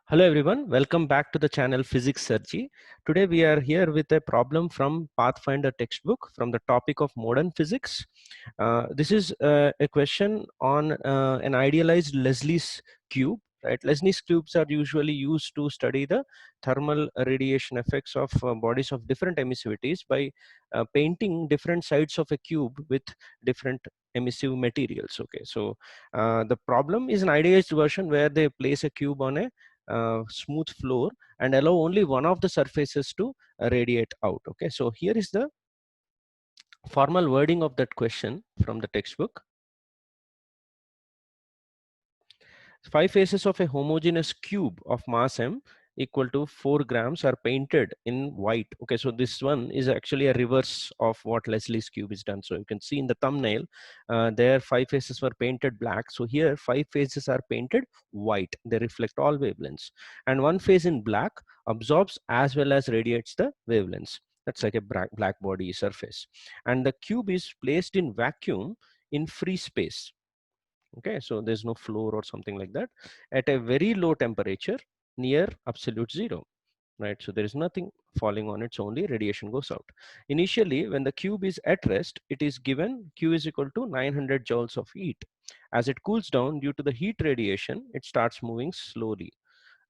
Hello everyone, welcome back to the channel Physics Surgery. Today we are here with a problem from Pathfinder textbook from the topic of modern physics. This is a question on an idealized Leslie's cube. Right? Leslie's cubes are usually used to study the thermal radiation effects of bodies of different emissivities by painting different sides of a cube with different emissive materials. Okay, so the problem is an idealized version where they place a cube on a smooth floor and allow only one of the surfaces to radiate out. Okay, so here is the formal wording of that question from the textbook. Five faces of a homogeneous cube of mass m equal to 4 grams are painted in white. Okay, so this one is actually a reverse of what Leslie's cube is done. So you can see in the thumbnail, there 5 faces were painted black. So here 5 faces are painted white. They reflect all wavelengths. And one face in black absorbs as well as radiates the wavelengths. That's like a black body surface. And the cube is placed in vacuum in free space. Okay, so there's no floor or something like that at a very low temperature near absolute zero, right? So there is nothing falling on it, so only radiation goes out. Initially, when the cube is at rest, it is given Q is equal to 900 joules of heat. As it cools down due to the heat radiation, it starts moving slowly.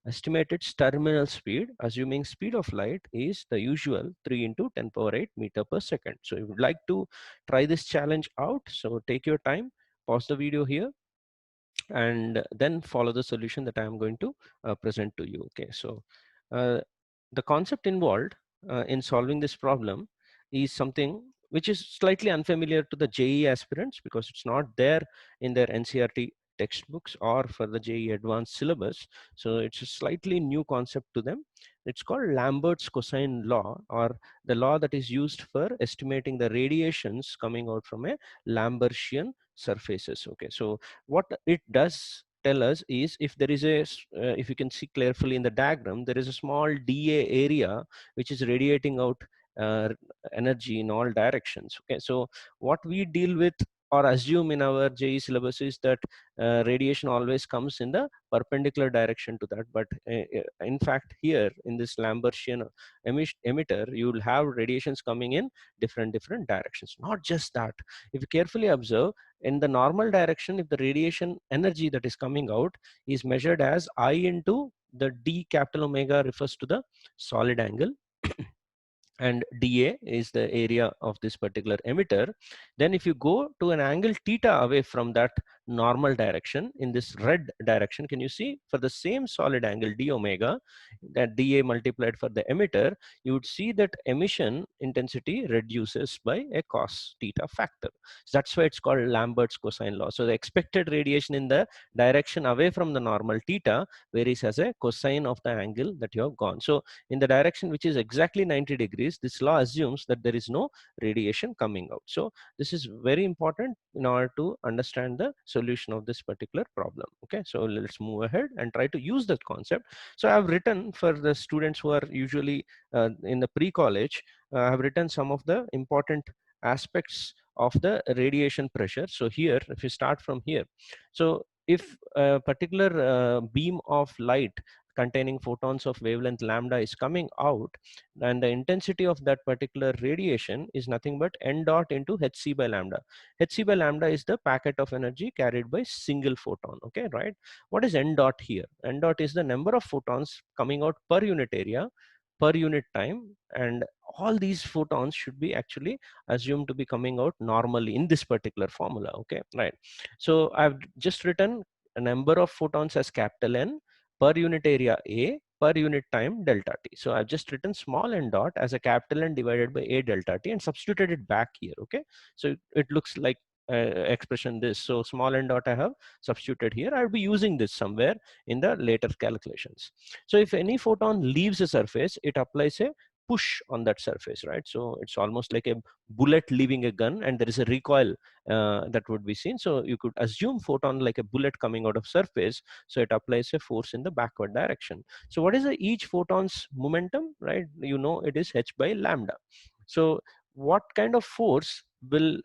Estimated terminal speed, assuming speed of light, is the usual 3 into 10 power 8 meter per second. So if you would like to try this challenge out, so take your time, pause the video here, and then follow the solution that I am going to present to you. Okay, so the concept involved in solving this problem is something which is slightly unfamiliar to the JEE aspirants because it's not there in their NCERT textbooks or for the JEE advanced syllabus. So it's a slightly new concept to them. It's called Lambert's cosine law, or the law that is used for estimating the radiations coming out from a Lambertian surfaces. Okay, so what it does tell us is if there is if you can see carefully in the diagram, there is a small dA area which is radiating out uh, energy in all directions. Okay, so what we deal with or assume in our JE syllabus is that radiation always comes in the perpendicular direction to that, but in fact here in this Lambertian emitter you will have radiations coming in different directions. Not just that, if you carefully observe, in the normal direction, if the radiation energy that is coming out is measured as I into the d capital omega refers to the solid angle and dA is the area of this particular emitter, then if you go to an angle theta away from that normal direction in this red direction, can you see for the same solid angle d omega, that dA multiplied for the emitter, you would see that emission intensity reduces by a cos theta factor. So that's why it's called Lambert's cosine law. So the expected radiation in the direction away from the normal theta varies as a cosine of the angle that you have gone. So in the direction which is exactly 90 degrees, this law assumes that there is no radiation coming out. So this is very important in order to understand the solution of this particular problem. Okay, so let's move ahead and try to use that concept. So I've written for the students who are usually in the pre-college, I've written some of the important aspects of the radiation pressure. So here, if you start from here, so if a particular beam of light containing photons of wavelength lambda is coming out, and the intensity of that particular radiation is nothing but n dot into hc by lambda. Hc by lambda is the packet of energy carried by single photon. Okay, right? What is n dot here? N dot is the number of photons coming out per unit area per unit time, and all these photons should be actually assumed to be coming out normally in this particular formula. Okay, right? So I've just written a number of photons as capital N per unit area A per unit time delta t. So I've just written small n dot as a capital N divided by A delta t and substituted it back here. Okay, so it looks like expression this. So small n dot I have substituted here. I'll be using this somewhere in the later calculations. So if any photon leaves a surface, it applies a push on that surface, right? So it's almost like a bullet leaving a gun, and there is a recoil that would be seen. So you could assume photon like a bullet coming out of surface, so it applies a force in the backward direction. So what is the each photon's momentum, right? You know, it is h by lambda. So what kind of force will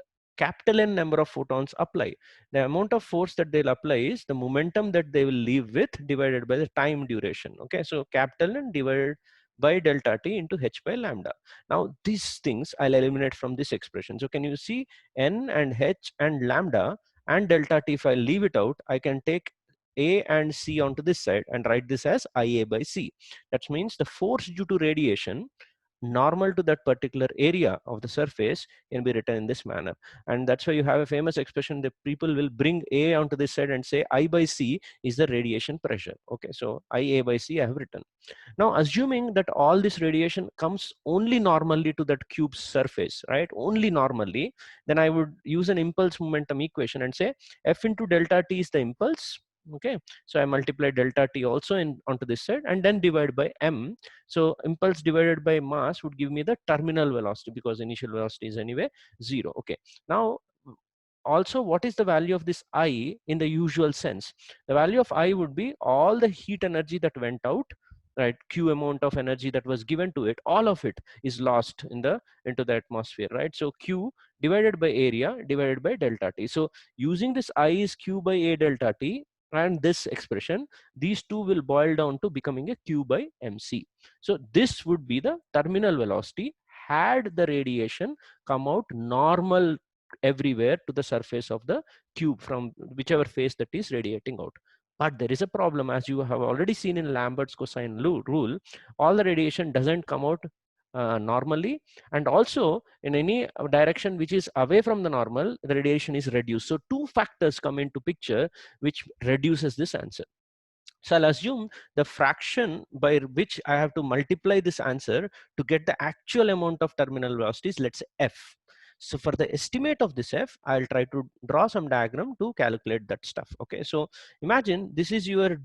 capital N number of photons apply. The amount of force that they'll apply is the momentum that they will leave with divided by the time duration. Okay, so capital N divided by delta t into h by lambda. Now these things I'll eliminate from this expression. So can you see N and h and lambda and delta t? If I leave it out, I can take a and c onto this side and write this as Ia by c. That means the force due to radiation normal to that particular area of the surface can be written in this manner. And that's why you have a famous expression that people will bring A onto this side and say I by C is the radiation pressure. Okay, so Ia by C I have written. Now assuming that all this radiation comes only normally to that cube's surface, right, only normally, then I would use an impulse momentum equation and say F into delta T is the impulse. Okay, so I multiply delta T also in onto this side and then divide by M. So impulse divided by mass would give me the terminal velocity, because initial velocity is anyway 0. Okay, now also what is the value of this I in the usual sense? The value of I would be all the heat energy that went out, right, q amount of energy that was given to it, all of it is lost in the into the atmosphere, right? So q divided by area divided by delta T. So using this I is q by a delta T and this expression, these two will boil down to becoming a q by mc. So this would be the terminal velocity had the radiation come out normal everywhere to the surface of the cube from whichever face that is radiating out. But there is a problem, as you have already seen in Lambert's cosine rule, all the radiation doesn't come out normally, and also in any direction which is away from the normal, the radiation is reduced. So two factors come into picture which reduces this answer. So I'll assume the fraction by which I have to multiply this answer to get the actual amount of terminal velocities, let's say F. So for the estimate of this F, I'll try to draw some diagram to calculate that stuff. Okay, so imagine this is your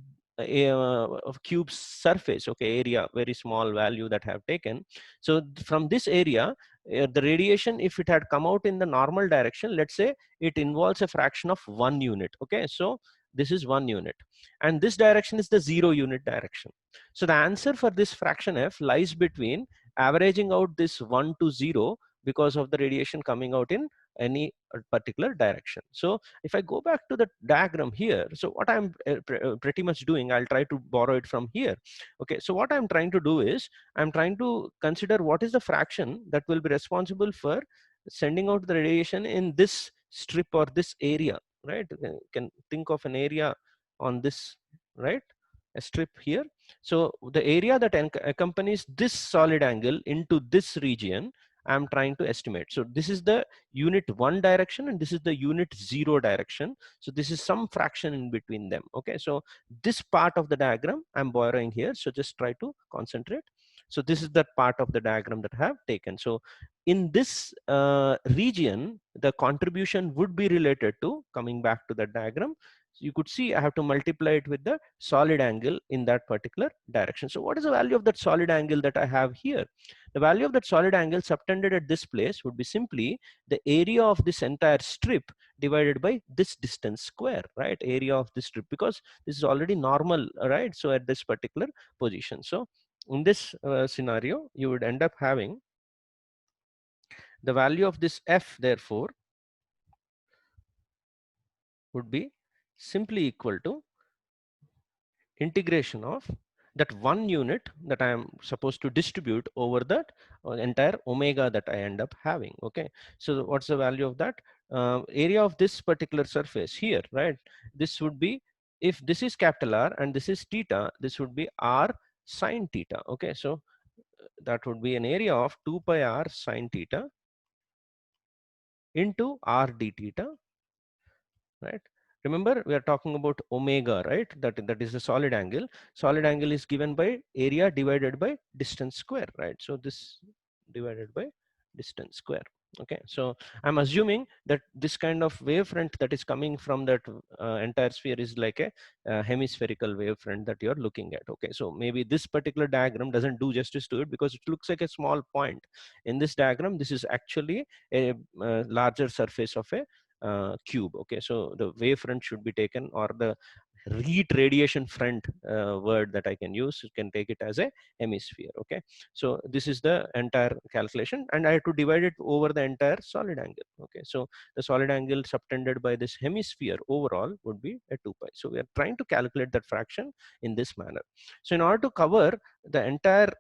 cube surface, okay, area, very small value that I have taken. So from this area, the radiation, if it had come out in the normal direction, let's say it involves a fraction of 1 unit. Okay, so this is 1 unit and this direction is the 0 unit direction. So the answer for this fraction F lies between averaging out this 1 to 0 because of the radiation coming out in any particular direction. So if I go back to the diagram here, so what I'm pretty much doing, I'll try to borrow it from here. Okay, so what I'm trying to do is I'm trying to consider what is the fraction that will be responsible for sending out the radiation in this strip or this area, right? You can think of an area on this, right, a strip here. So the area that accompanies this solid angle into this region, I'm trying to estimate. So this is the unit 1 direction and this is the unit 0 direction. So this is some fraction in between them. Okay, so this part of the diagram I'm borrowing here, so just try to concentrate. So this is the part of the diagram that I have taken. So in this region, the contribution would be related to, coming back to the diagram, so you could see I have to multiply it with the solid angle in that particular direction. So what is the value of that solid angle that I have here? The value of that solid angle subtended at this place would be simply the area of this entire strip divided by this distance square, right? Area of this strip, because this is already normal, right? So at this particular position. So in this scenario, you would end up having the value of this F, therefore, would be simply equal to integration of that 1 unit that I am supposed to distribute over that entire omega that I end up having. Okay, so what's the value of that? Area of this particular surface here, right? This would be, if this is capital R and this is theta, this would be R sine theta. Okay, so that would be an area of 2 pi R sine theta into R d theta, right? Remember, we are talking about omega, right? That is the solid angle. Solid angle is given by area divided by distance square, right? So this divided by distance square. Okay, so I'm assuming that this kind of wavefront that is coming from that entire sphere is like a hemispherical wavefront that you're looking at. Okay, so maybe this particular diagram doesn't do justice to it because it looks like a small point. In this diagram, this is actually a larger surface of a cube. Okay, so the wavefront should be taken, or the REIT, radiation front, word that I can use. You can take it as a hemisphere. Okay, so this is the entire calculation, and I have to divide it over the entire solid angle. Okay, so the solid angle subtended by this hemisphere overall would be a 2 pi. So we are trying to calculate that fraction in this manner. So in order to cover the entire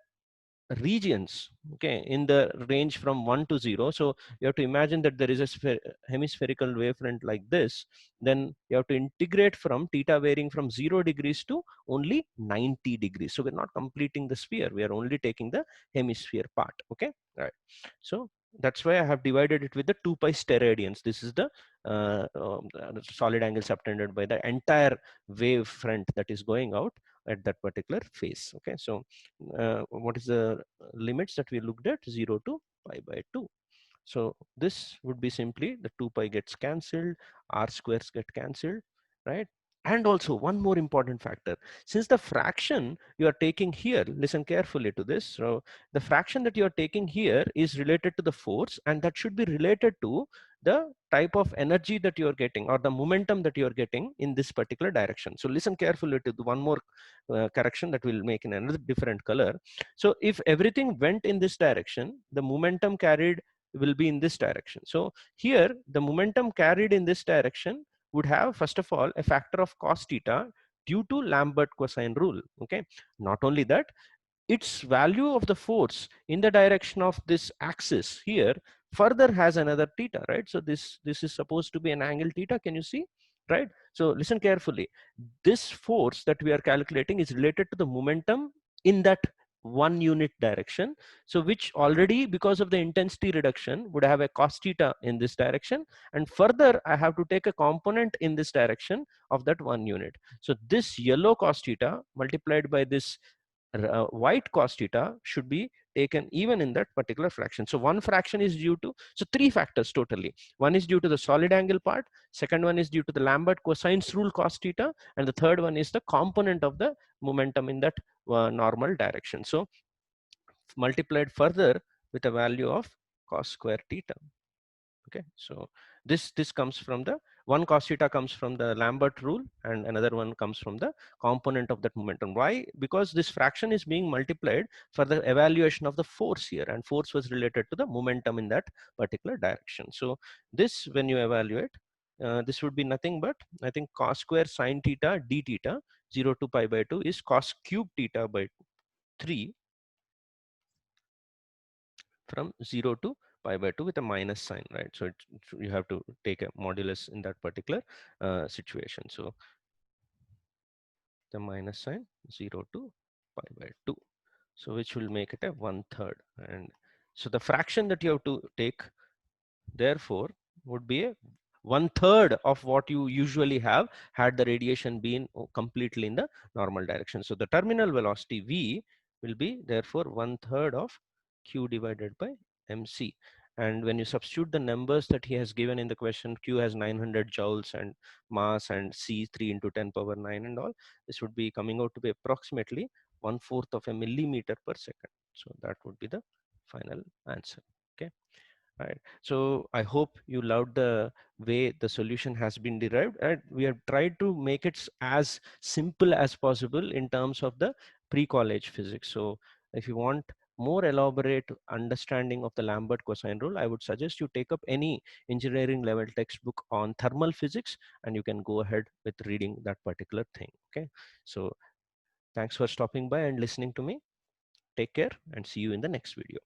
regions, okay, in the range from 1 to 0, so you have to imagine that there is a hemispherical wavefront like this, then you have to integrate from theta varying from 0 degrees to only 90 degrees. So we're not completing the sphere, we are only taking the hemisphere part. Okay, all right. So that's why I have divided it with the 2 pi steradians. This is the solid angle subtended by the entire wave front that is going out at that particular phase. Okay, so what is the limits that we looked at? 0 to pi by 2. So this would be simply the 2 pi gets cancelled, r squares get cancelled, right? And also one more important factor, since the fraction you are taking here, listen carefully to this. So the fraction that you are taking here is related to the force, and that should be related to the type of energy that you are getting or the momentum that you are getting in this particular direction. So listen carefully to the one more correction that we'll make in another different color. So if everything went in this direction, the momentum carried will be in this direction. So here the momentum carried in this direction would have, first of all, a factor of cos theta due to Lambert cosine rule. Okay, not only that, its value of the force in the direction of this axis here further has another theta, right? So this is supposed to be an angle theta. Can you see, right? So listen carefully, this force that we are calculating is related to the momentum in that 1 unit direction, so which already, because of the intensity reduction, would have a cos theta in this direction, and further I have to take a component in this direction of that 1 unit. So this yellow cos theta multiplied by this white cos theta should be taken even in that particular fraction. So one fraction is due to, so three factors totally. One is due to the solid angle part, second one is due to the Lambert cosine rule cos theta, and the third one is the component of the momentum in that normal direction. So multiplied further with a value of cos square theta. Okay, so this comes from the one cos theta comes from the Lambert rule, and another one comes from the component of that momentum. Why? Because this fraction is being multiplied for the evaluation of the force here, and force was related to the momentum in that particular direction. So this, when you evaluate, this would be nothing but, I think, cos square sine theta d theta 0 to pi by 2 is cos cube theta by 3 from 0 to pi by 2 with a minus sign, right? So you have to take a modulus in that particular situation. So the minus sign 0 to pi by 2. So which will make it a 1/3. And so the fraction that you have to take, therefore, would be a 1/3 of what you usually have had the radiation been completely in the normal direction. So the terminal velocity V will be therefore 1/3 of Q divided by MC. And when you substitute the numbers that he has given in the question, Q has 900 joules and mass, and C 3 into 10 power 9 and all, this would be coming out to be approximately 1/4 of a millimeter per second. So that would be the final answer. Okay. Right. So I hope you loved the way the solution has been derived, and we have tried to make it as simple as possible in terms of the pre-college physics. So if you want more elaborate understanding of the Lambert cosine rule, I would suggest you take up any engineering level textbook on thermal physics, and you can go ahead with reading that particular thing. Okay. So thanks for stopping by and listening to me. Take care and see you in the next video.